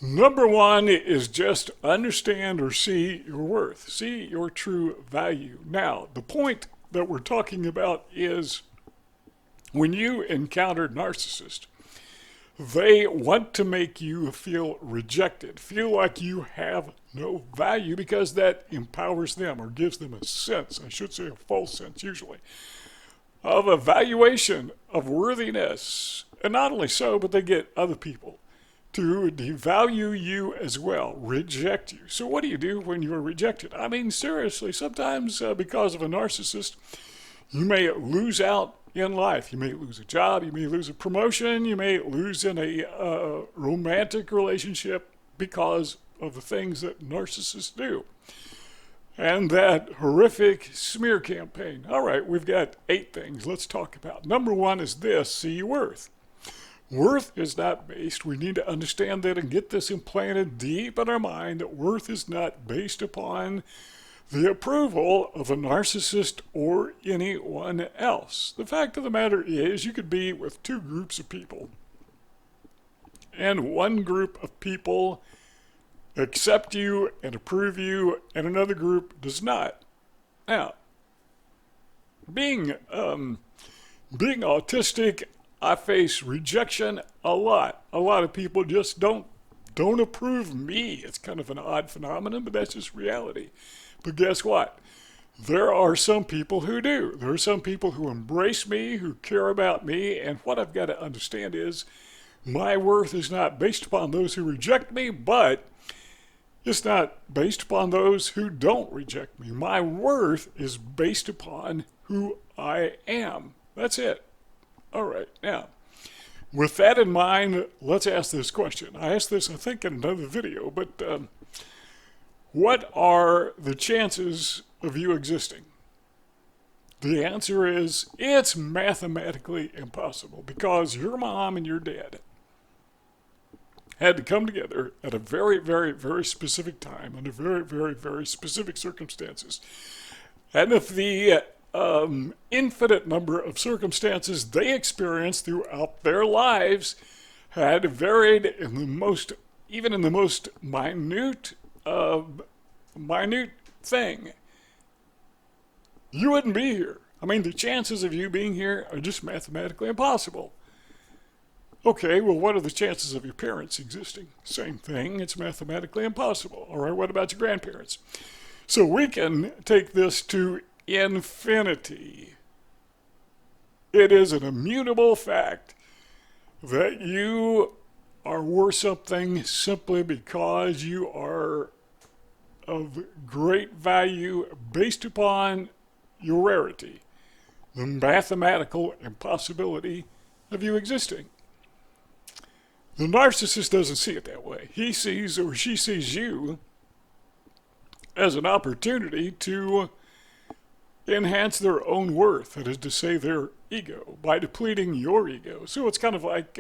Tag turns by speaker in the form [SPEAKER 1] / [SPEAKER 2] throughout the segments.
[SPEAKER 1] Number one is just understand or see your worth, see your true value. Now, the point that we're talking about is when you encounter narcissists, they want to make you feel rejected, feel like you have no value because that empowers them or gives them a sense, I should say a false sense usually, of evaluation of worthiness. And not only so, but they get other people to devalue you as well, reject you. So what do you do when you're rejected? I mean, seriously, sometimes because of a narcissist, you may lose out in life. You may lose a job, you may lose a promotion, you may lose in a romantic relationship because of the things that narcissists do. And that horrific smear campaign. All right, we've got 8 things let's talk about. Number one is this: see your worth. Worth is not based, we need to understand that and get this implanted deep in our mind, that worth is not based upon the approval of a narcissist or anyone else. The fact of the matter is, you could be with 2 groups of people, and one group of people accept you and approve you, and another group does not. Now, being autistic, I face rejection a lot. A lot of people just don't approve me. It's kind of an odd phenomenon, but that's just reality. But guess what? There are some people who do. There are some people who embrace me, who care about me, and what I've got to understand is my worth is not based upon those who reject me, but it's not based upon those who don't reject me. My worth is based upon who I am. That's it. All right, now, with that in mind, let's ask this question. I asked this, I think, in another video, but what are the chances of you existing? The answer is it's mathematically impossible because your mom and your dad had to come together at a very, very, very specific time under very, very, very specific circumstances. And if the infinite number of circumstances they experienced throughout their lives had varied in the most, even in the most minute thing, you wouldn't be here. I mean, the chances of you being here are just mathematically impossible. Okay, well, what are the chances of your parents existing? Same thing, it's mathematically impossible. All right, what about your grandparents? So we can take this to infinity. It is an immutable fact that you are worth something simply because you are of great value based upon your rarity, the mathematical impossibility of you existing. The narcissist doesn't see it that way. He sees, or she sees, you as an opportunity to enhance their own worth, that is to say their ego, by depleting your ego. So it's kind of like,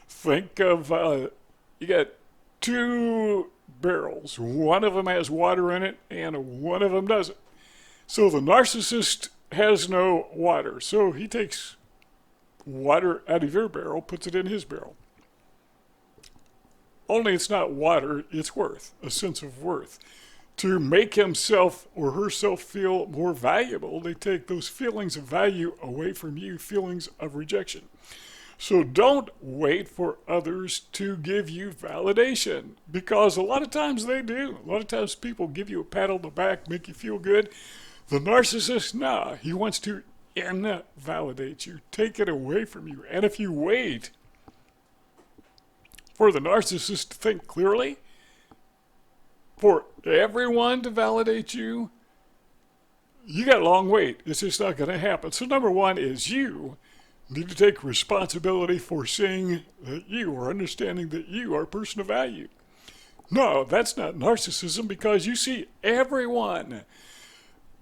[SPEAKER 1] think of, you got 2 barrels. One of them has water in it and one of them doesn't. So the narcissist has no water. So he takes water out of your barrel, puts it in his barrel. Only it's not water, it's worth, a sense of worth. To make himself or herself feel more valuable, they take those feelings of value away from you, feelings of rejection. So don't wait for others to give you validation, because a lot of times they do. A lot of times people give you a pat on the back, make you feel good. The narcissist, nah, he wants to invalidate you, take it away from you. And if you wait for the narcissist to think clearly, for everyone to validate you, you got a long wait. It's just not going to happen. So number one is you need to take responsibility for seeing that you are understanding that you are a person of value. No, that's not narcissism, because you see everyone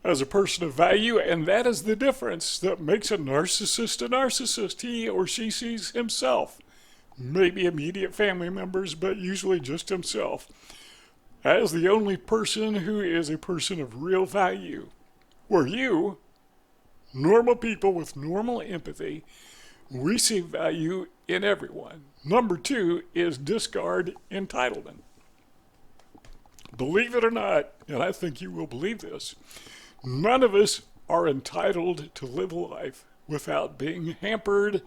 [SPEAKER 1] as a person of value, and that is the difference that makes a narcissist a narcissist. He or she sees himself, maybe immediate family members, but usually just himself, as the only person who is a person of real value. Where you, normal people with normal empathy, We see value in everyone. Number 2 is discard entitlement. Believe it or not, and I think you will believe this, none of us are entitled to live a life without being hampered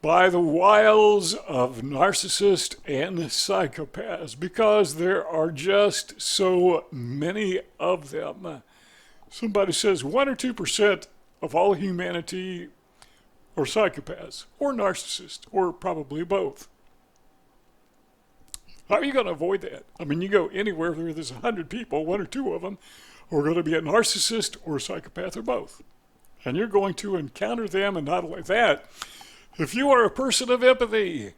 [SPEAKER 1] by the wiles of narcissists and psychopaths, because there are just so many of them. Somebody says 1 or 2% of all humanity are psychopaths or narcissists, or probably both. How are you going to avoid that? I mean, you go anywhere where there's 100 people, 1 or 2 of them are going to be a narcissist or a psychopath or both. And you're going to encounter them, and not only that, if you are a person of empathy,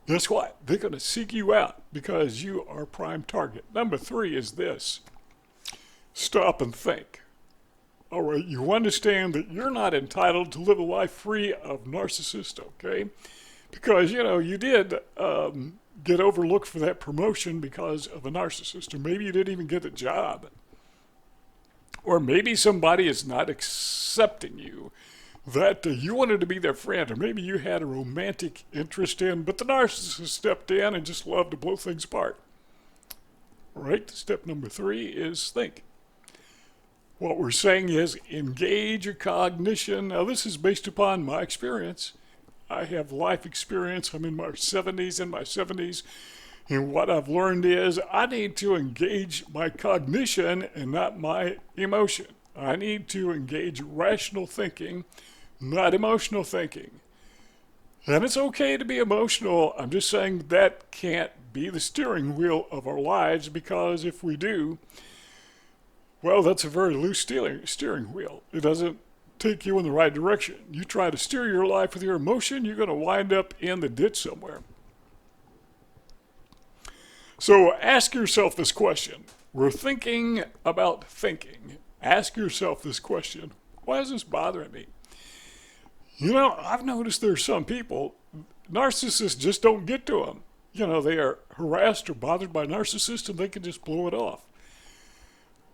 [SPEAKER 1] guess what? They're going to seek you out because you are prime target. Number 3 is this. Stop and think. All right, you understand that you're not entitled to live a life free of narcissists, okay? Because, you did get overlooked for that promotion because of a narcissist, or maybe you didn't even get the job. Or maybe somebody is not accepting you that you wanted to be their friend, or maybe you had a romantic interest in, but the narcissist stepped in and just loved to blow things apart. All right, step number 3 is think. What we're saying is engage your cognition. Now, this is based upon my experience. I have life experience. I'm in my 70s, and what I've learned is I need to engage my cognition and not my emotion. I need to engage rational thinking, not emotional thinking. And it's okay to be emotional. I'm just saying that can't be the steering wheel of our lives, because if we do, well, that's a very loose steering wheel. It doesn't take you in the right direction. You try to steer your life with your emotion, you're going to wind up in the ditch somewhere. So ask yourself this question. We're thinking about thinking. Ask yourself this question. Why is this bothering me? I've noticed there's some people, narcissists just don't get to them. They are harassed or bothered by narcissists and they can just blow it off.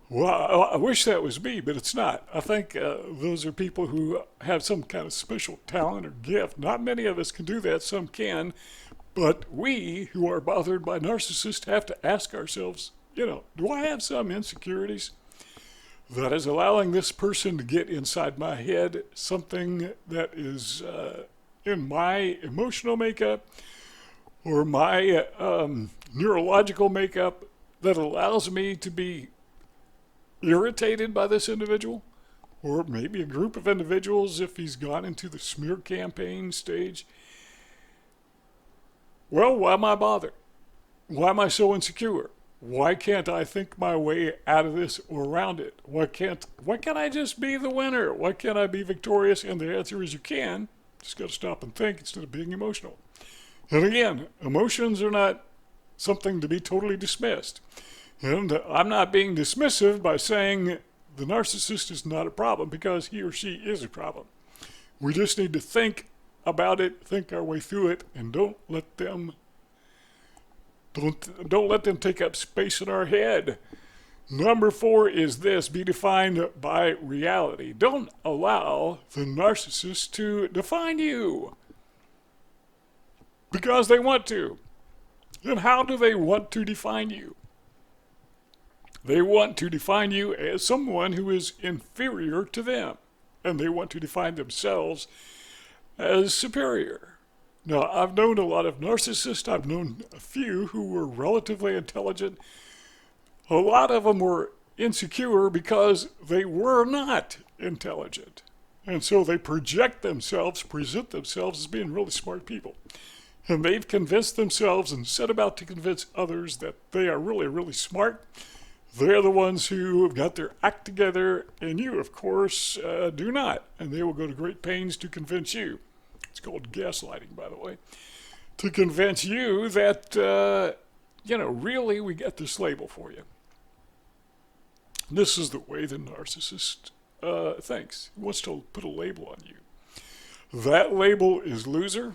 [SPEAKER 1] Well, I wish that was me, but it's not. I think those are people who have some kind of special talent or gift. Not many of us can do that. Some can. But we who are bothered by narcissists have to ask ourselves, do I have some insecurities that is allowing this person to get inside my head, something that is in my emotional makeup or my neurological makeup that allows me to be irritated by this individual, or maybe a group of individuals if he's gone into the smear campaign stage? Well, why am I bothered? Why am I so insecure? Why can't I think my way out of this or around it? Why can't I just be the winner? Why can't I be victorious? And the answer is you can. Just got to stop and think instead of being emotional. And again, emotions are not something to be totally dismissed. And I'm not being dismissive by saying the narcissist is not a problem, because he or she is a problem. We just need to think about it, think our way through it, and don't let them take up space in our head. Number 4 is this: be defined by reality. Don't allow the narcissist to define you, because they want to. And how do they want to define you? They want to define you as someone who is inferior to them, and they want to define themselves as superior. Now, I've known a lot of narcissists. I've known a few who were relatively intelligent. A lot of them were insecure because they were not intelligent. And so they present themselves as being really smart people. And they've convinced themselves and set about to convince others that they are really, really smart. They're the ones who have got their act together, and you, of course, do not. And they will go to great pains to convince you. It's called gaslighting, by the way. To convince you that, really we got this label for you. This is the way the narcissist thinks. He wants to put a label on you. That label is loser.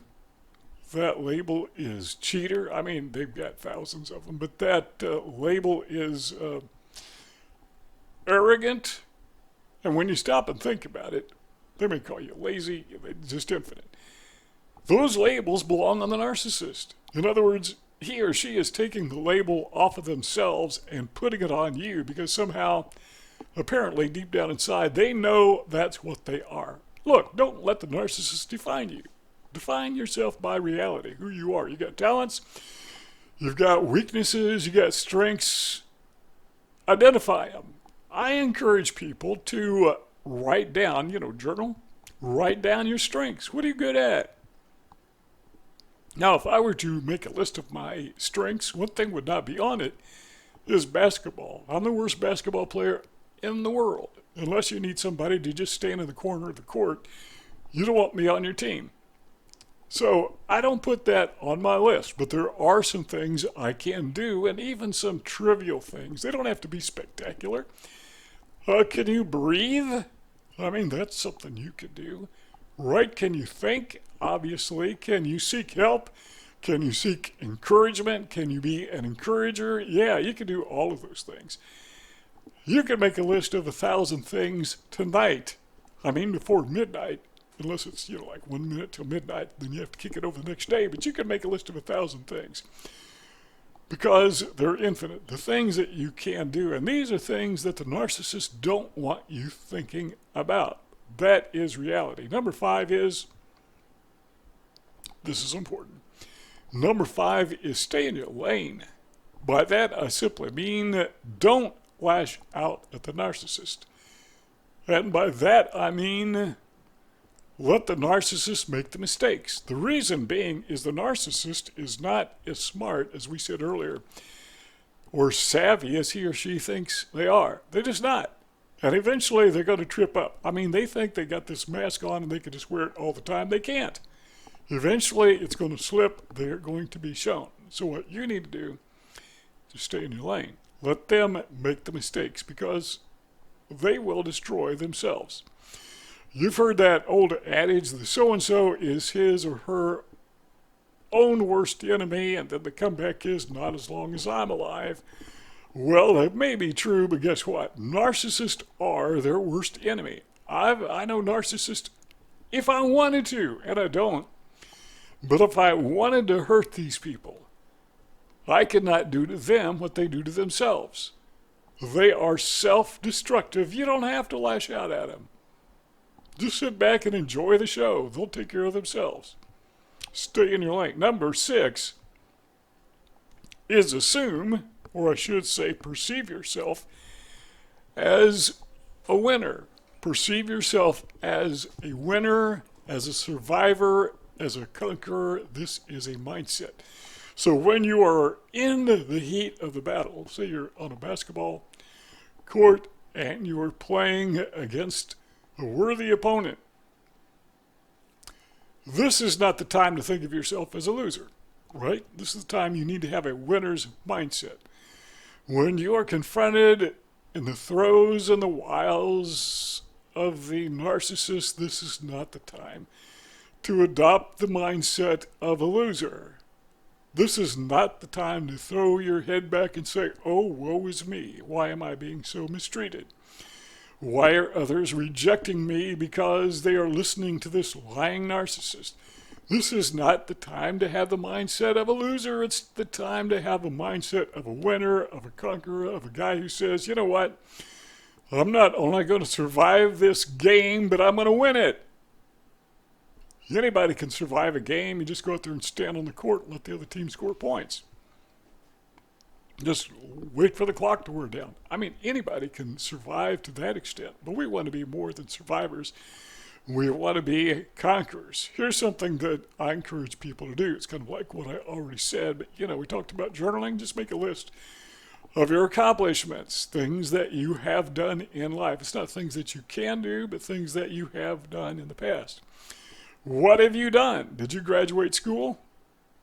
[SPEAKER 1] That label is cheater. I mean, they've got thousands of them, but that label is arrogant. And when you stop and think about it, They may call you lazy, just infinite. Those labels belong on the narcissist. In other words, he or she is taking the label off of themselves and putting it on you because somehow, apparently, deep down inside, they know that's what they are. Look, don't let the narcissist define you. Define yourself by reality, who you are. You got talents, you've got weaknesses, you got strengths. Identify them. I encourage people to write down, journal, write down your strengths. What are you good at? Now, if I were to make a list of my strengths, one thing would not be on it is basketball. I'm the worst basketball player in the world. Unless you need somebody to just stand in the corner of the court, you don't want me on your team. So I don't put that on my list, but there are some things I can do, and even some trivial things. They don't have to be spectacular. Can you breathe? I mean, that's something you can do. Right? Can you think? Obviously. Can you seek help? Can you seek encouragement? Can you be an encourager? Yeah, you can do all of those things. You can make a list of 1,000 things tonight. I mean, before midnight. Unless it's, like 1 minute till midnight, then you have to kick it over the next day. But you can make a list of 1,000 things because they're infinite. The things that you can do. And these are things that the narcissists don't want you thinking about. That is reality. Number 5 is, this is important. Number 5 is stay in your lane. By that, I simply mean don't lash out at the narcissist. And by that, I mean let the narcissist make the mistakes. The reason being is the narcissist is not as smart, as we said earlier, or savvy as he or she thinks they are. They're just not. And eventually they're going to trip up. I mean, they think they got this mask on and they can just wear it all the time. They can't. Eventually it's going to slip. They're going to be shown. So what you need to do is stay in your lane. Let them make the mistakes because they will destroy themselves. You've heard that old adage, the so-and-so is his or her own worst enemy, and then the comeback is not as long as I'm alive. Well, that may be true, but guess what? Narcissists are their worst enemy. I know narcissists if I wanted to, and I don't. But if I wanted to hurt these people, I could not do to them what they do to themselves. They are self-destructive. You don't have to lash out at them. Just sit back and enjoy the show. They'll take care of themselves. Stay in your lane. Number 6 is assume, or I should say perceive yourself as a winner. Perceive yourself as a winner, as a survivor, as a conqueror. This is a mindset. So when you are in the heat of the battle, say you're on a basketball court and you are playing against a worthy opponent, this is not the time to think of yourself as a loser, right? This is the time you need to have a winner's mindset. When you are confronted in the throes and the wiles of the narcissist, this is not the time to adopt the mindset of a loser. This is not the time to throw your head back and say, oh, woe is me. Why am I being so mistreated? Why are others rejecting me because they are listening to this lying narcissist? This is not the time to have the mindset of a loser. It's the time to have a mindset of a winner, of a conqueror, of a guy who says, you know what? I'm not only going to survive this game, but I'm going to win it. Anybody can survive a game. You just go out there and stand on the court and let the other team score points. Just wait for the clock to wear down. I mean, anybody can survive to that extent, but we want to be more than survivors. We want to be conquerors. Here's something that I encourage people to do. It's kind of like what I already said, but we talked about journaling. Just make a list of your accomplishments, things that you have done in life. It's not things that you can do, but things that you have done in the past. What have you done? Did you graduate school?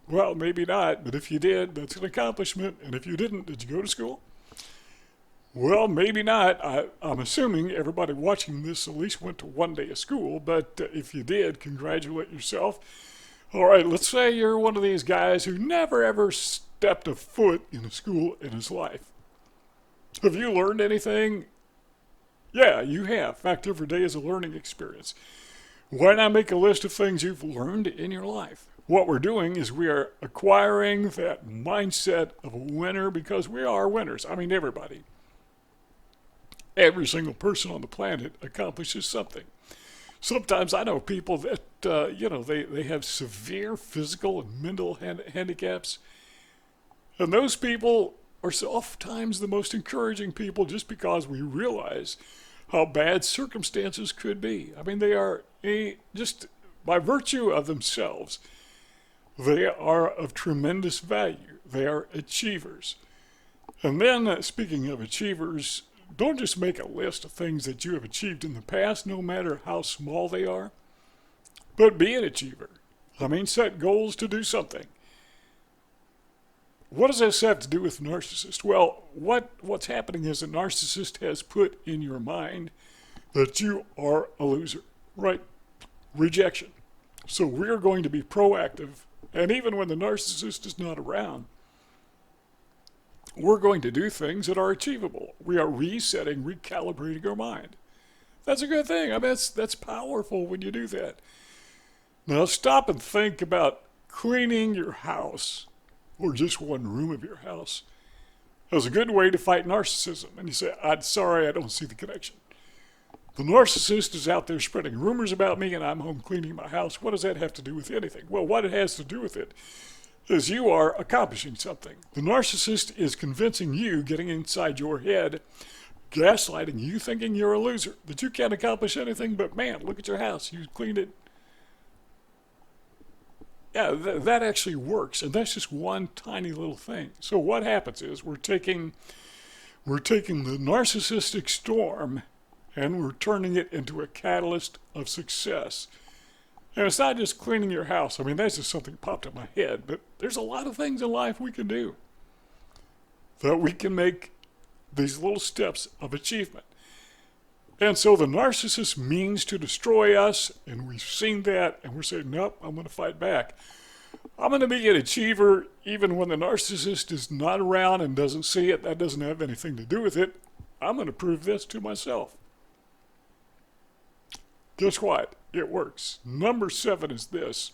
[SPEAKER 1] Well, maybe not, but if you did, that's an accomplishment. And if you didn't, did you go to school? Well, maybe not. I'm assuming everybody watching this at least went to one day of school, but if you did, congratulate yourself. All right, let's say you're one of these guys who never ever stepped a foot in a school in his life. Have you learned anything? Yeah, you have. In fact, every day is a learning experience. Why not make a list of things you've learned in your life? What we're doing is we are acquiring that mindset of a winner because we are winners. I mean, everybody. Every single person on the planet accomplishes something. Sometimes I know people that, they have severe physical and mental handicaps. And those people are oftentimes the most encouraging people just because we realize how bad circumstances could be. I mean, they are just by virtue of themselves, they are of tremendous value. They are achievers. And then, speaking of achievers, don't just make a list of things that you have achieved in the past, no matter how small they are, but be an achiever. I mean, set goals to do something. What does this have to do with narcissist? Well, what's happening is a narcissist has put in your mind that you are a loser, right? Rejection. So we're going to be proactive, and even when the narcissist is not around, we're going to do things that are achievable. We are resetting, recalibrating our mind. That's a good thing. I mean, that's powerful when you do that. Now stop and think about cleaning your house, or just one room of your house, as a good way to fight narcissism. And you say, I'm sorry, I don't see the connection. The narcissist is out there spreading rumors about me and I'm home cleaning my house. What does that have to do with anything? Well, what it has to do with it is you are accomplishing something. The narcissist is convincing you, getting inside your head, gaslighting you, thinking you're a loser, that you can't accomplish anything but, man, look at your house, you cleaned it. Yeah, that actually works, and that's just one tiny little thing. So what happens is we're taking the narcissistic storm and we're turning it into a catalyst of success. And it's not just cleaning your house. I mean, that's just something that popped in my head, but there's a lot of things in life we can do that we can make these little steps of achievement. And so the narcissist means to destroy us, and we've seen that, and we're saying, nope, I'm going to fight back. I'm going to be an achiever even when the narcissist is not around and doesn't see it. That doesn't have anything to do with it. I'm going to prove this to myself. Guess what? It works. Number 7 is this.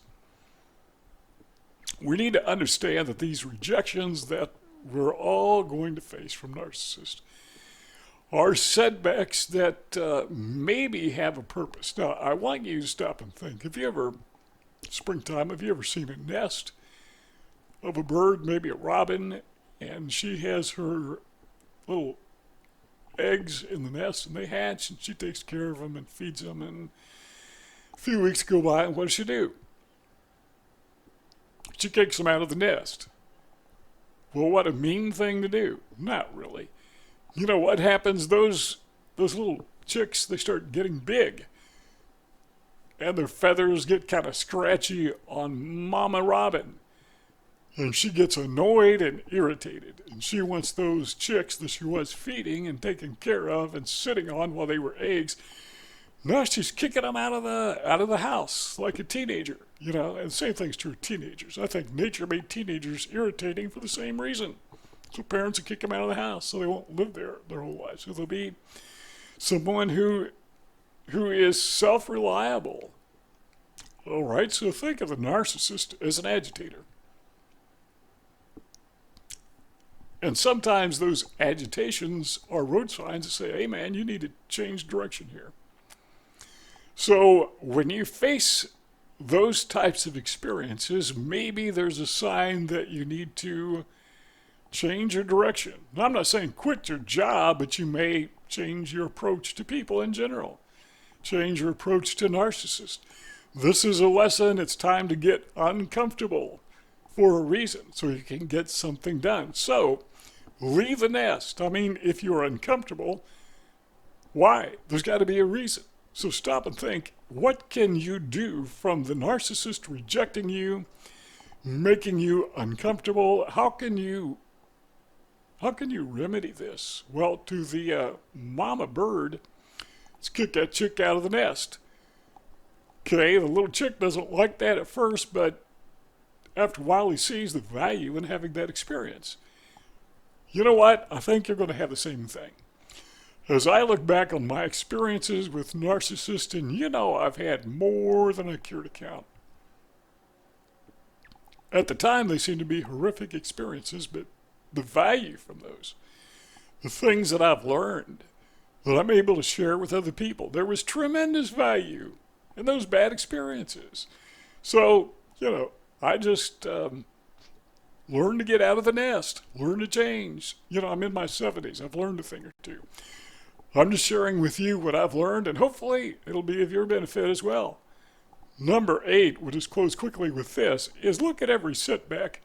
[SPEAKER 1] We need to understand that these rejections that we're all going to face from narcissists are setbacks that maybe have a purpose. Now, I want you to stop and think. Have you ever seen a nest of a bird, maybe a robin, and she has her little eggs in the nest, and they hatch, and she takes care of them and feeds them, and a few weeks go by, and what does she do? She kicks them out of the nest. Well, what a mean thing to do. Not really. You know what happens? Those little chicks, they start getting big. And their feathers get kind of scratchy on Mama Robin. And she gets annoyed and irritated. And she wants those chicks that she was feeding and taking care of and sitting on while they were eggs. Now she's kicking them out of the house like a teenager. You know, and the same thing's true of teenagers. I think nature made teenagers irritating for the same reason. So parents will kick them out of the house so they won't live there their whole lives. So they'll be someone who is self-reliable. All right, so think of the narcissist as an agitator. And sometimes those agitations are road signs that say, hey man, you need to change direction here. So when you face those types of experiences, maybe there's a sign that you need to change your direction. Now, I'm not saying quit your job, but you may change your approach to people in general. Change your approach to narcissists. This is a lesson. It's time to get uncomfortable for a reason so you can get something done. So leave the nest. I mean, if you're uncomfortable, why? There's got to be a reason. So stop and think, what can you do from the narcissist rejecting you, making you uncomfortable? How can you remedy this? Well, to the mama bird, let's kick that chick out of the nest. Okay, the little chick doesn't like that at first, but after a while he sees the value in having that experience. You know what? I think you're going to have the same thing. As I look back on my experiences with narcissists, and I've had more than I care to count. At the time, they seemed to be horrific experiences, but the value from those, the things that I've learned, that I'm able to share with other people, there was tremendous value in those bad experiences. So, I just learned to get out of the nest, learn to change. I'm in my 70s. I've learned a thing or two. I'm just sharing with you what I've learned, and hopefully it'll be of your benefit as well. Number 8, we'll just close quickly with this, is look at every setback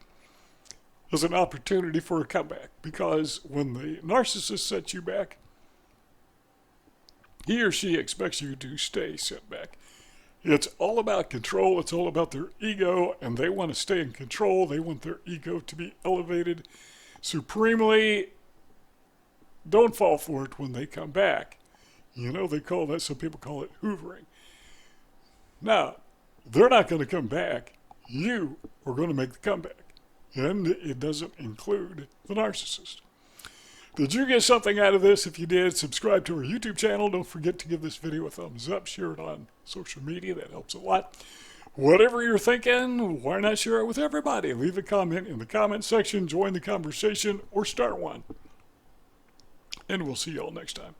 [SPEAKER 1] as an opportunity for a comeback. Because when the narcissist sets you back, he or she expects you to stay set back. It's all about control. It's all about their ego, and they want to stay in control. They want their ego to be elevated supremely. Don't fall for it when they come back. They call that, some people call it hoovering. Now, they're not going to come back. You are going to make the comeback. And it doesn't include the narcissist. Did you get something out of this? If you did, subscribe to our YouTube channel. Don't forget to give this video a thumbs up. Share it on social media. That helps a lot. Whatever you're thinking, why not share it with everybody? Leave a comment in the comment section. Join the conversation or start one. And we'll see you all next time.